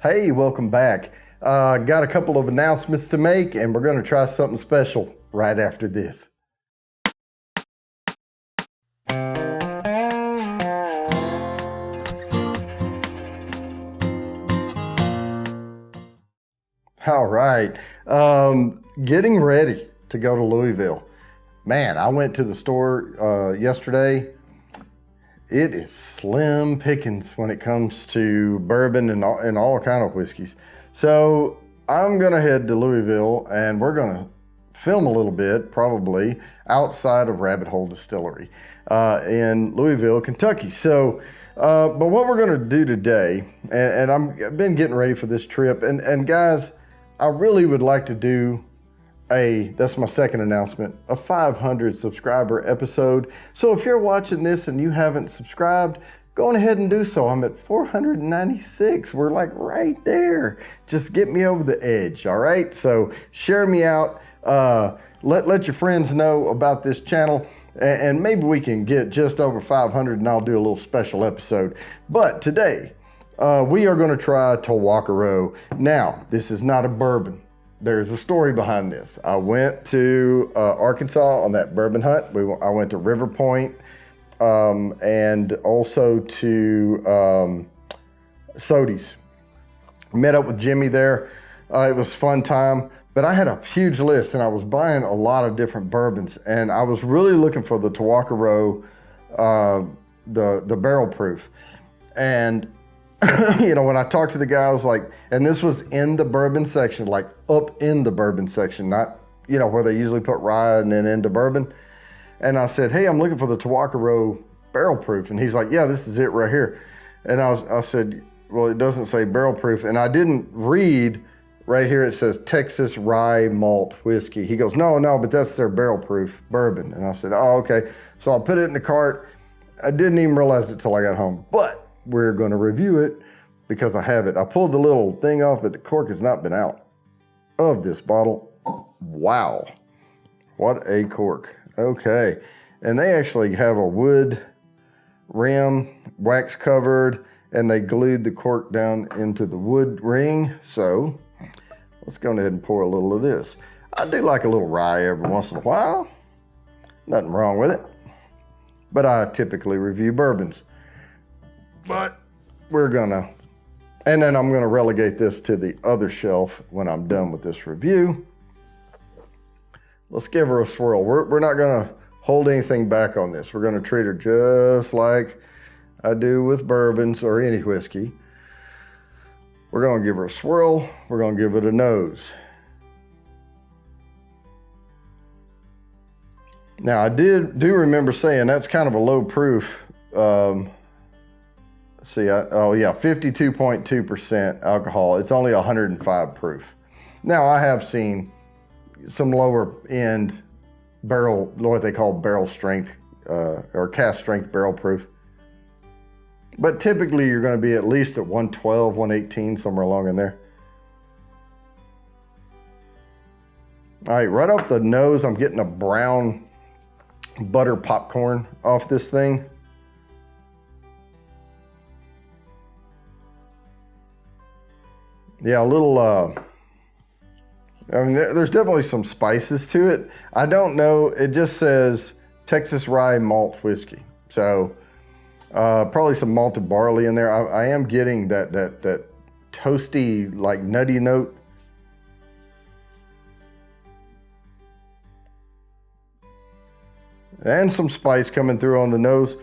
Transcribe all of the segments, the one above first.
Hey, welcome back. Got a couple of announcements to make, and we're going to try something special right after this. All right. Getting ready to go to Louisville. Man, I went to the store yesterday. It is slim pickings when it comes to bourbon and all kind of whiskeys. So I'm gonna head to Louisville and we're gonna film a little bit, probably outside of Rabbit Hole Distillery in Louisville, Kentucky. So, but what we're gonna do today, and I've been getting ready for this trip, and guys, I really would like to do that's my second announcement, a 500 subscriber episode. So if you're watching this and you haven't subscribed, go on ahead and do so. I'm at 496. We're like right there. Just get me over the edge, all right? So share me out. Let your friends know about this channel, and maybe we can get just over 500 and I'll do a little special episode. But today, we are gonna try Tahwahkaro. Now, this is not a bourbon. There's a story behind this. I went to Arkansas on that bourbon hunt. I went to River Point and also to Sodies. Met up with Jimmy there. It was a fun time, but I had a huge list and I was buying a lot of different bourbons, and I was really looking for the Tahwahkaro, the barrel proof. And you know, when I talked to the guy, I was like, and this was in the bourbon section, like up in the bourbon section, not, you know, where they usually put rye and then into bourbon. And I said, hey, I'm looking for the Tahwahkaro barrel proof. And he's like, yeah, this is it right here. And I said, well, it doesn't say barrel proof. And I didn't read right here. It says Texas Rye Malt whiskey. He goes, no, but that's their barrel proof bourbon. And I said, oh, okay. So I put it in the cart. I didn't even realize it till I got home, but we're going to review it because I have it. I pulled the little thing off, but the cork has not been out of this bottle. Wow. What a cork. Okay. And they actually have a wood rim, wax covered, and they glued the cork down into the wood ring. So let's go ahead and pour a little of this. I do like a little rye every once in a while. Nothing wrong with it. But I typically review bourbons. But we're gonna, and then I'm gonna relegate this to the other shelf when I'm done with this review. Let's give her a swirl. We're not gonna hold anything back on this. We're gonna treat her just like I do with bourbons or any whiskey. We're gonna give her a swirl. We're gonna give it a nose. Now I do remember saying that's kind of a low proof. See, 52.2% alcohol. It's only 105 proof. Now, I have seen some lower end barrel, what they call barrel strength or cask strength barrel proof. But typically, you're going to be at least at 112, 118, somewhere along in there. All right, right off the nose, I'm getting a brown butter popcorn off this thing. Yeah, a little, I mean, there's definitely some spices to it. I don't know, it just says Texas Rye Malt whiskey. So probably some malted barley in there. I am getting that toasty, like nutty note. And some spice coming through on the nose.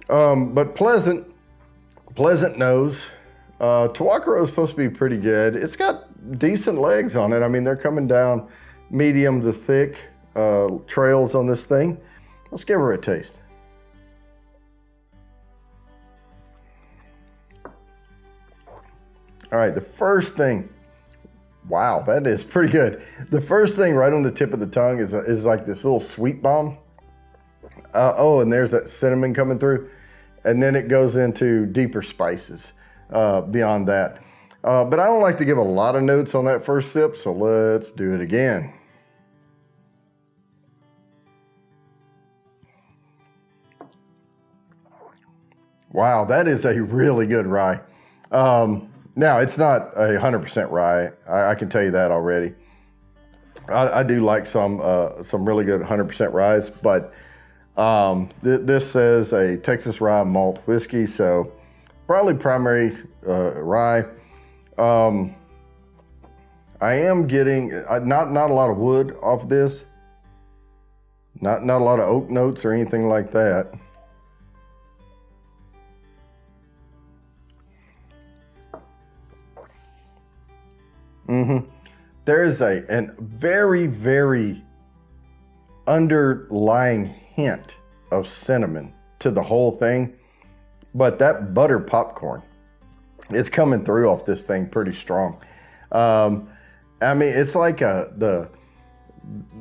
But pleasant nose. Tahwahkaro is supposed to be pretty good. It's got decent legs on it. I mean, they're coming down medium to thick trails on this thing. Let's give her a taste. All right, the first thing, wow, that is pretty good. The first thing right on the tip of the tongue is like this little sweet bomb. Oh, and there's that cinnamon coming through. And then it goes into deeper spices. Beyond that. But I don't like to give a lot of notes on that first sip, so let's do it again. Wow, that is a really good rye. Now, it's not 100% rye. I can tell you that already. I do like some really good 100% ryes, but this says a Texas Rye Malt whiskey, so probably primary rye. I am getting not a lot of wood off this, not a lot of oak notes or anything like that. There is a very, very underlying hint of cinnamon to the whole thing, but that butter popcorn, it's coming through off this thing pretty strong. I mean, it's like when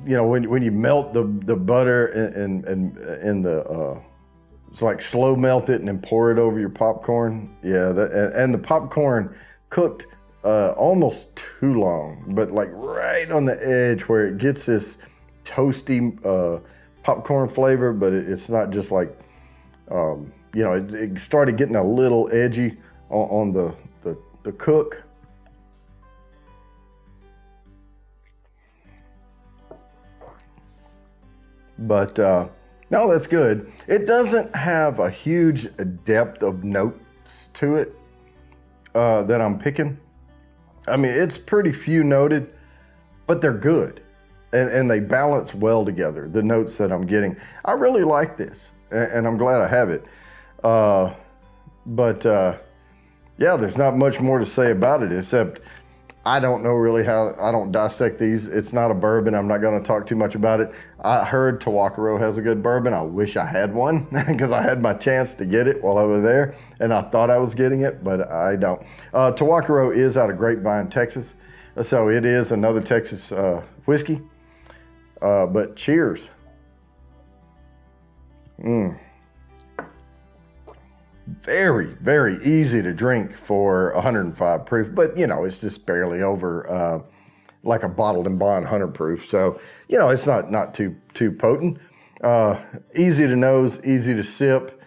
you melt the butter in the it's like slow melt it and then pour it over your popcorn. Yeah, and the popcorn cooked almost too long, but like right on the edge where it gets this toasty popcorn flavor, but it's not just like it started getting a little edgy on the cook. But no, that's good. It doesn't have a huge depth of notes to it that I'm picking. I mean, it's pretty few noted, but they're good. And they balance well together, the notes that I'm getting. I really like this, and I'm glad I have it. Yeah, there's not much more to say about it, except I don't know really how, I don't dissect these. It's not a bourbon. I'm not going to talk too much about it. I heard Tahwahkaro has a good bourbon. I wish I had one because I had my chance to get it while I was there, and I thought I was getting it, but I don't. Tahwahkaro is out of Grapevine, Texas. So it is another Texas whiskey. But cheers. Very, very easy to drink for 105 proof, but it's just barely over like a bottled and bond 100 proof. So, it's not too potent. Easy to nose, easy to sip.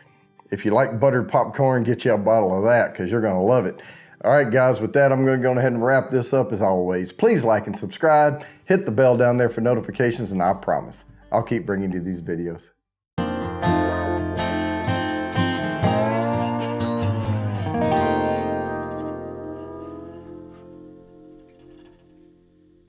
If you like buttered popcorn, get you a bottle of that because you're going to love it. All right, guys, with that, I'm going to go ahead and wrap this up as always. Please like and subscribe. Hit the bell down there for notifications, and I promise I'll keep bringing you these videos.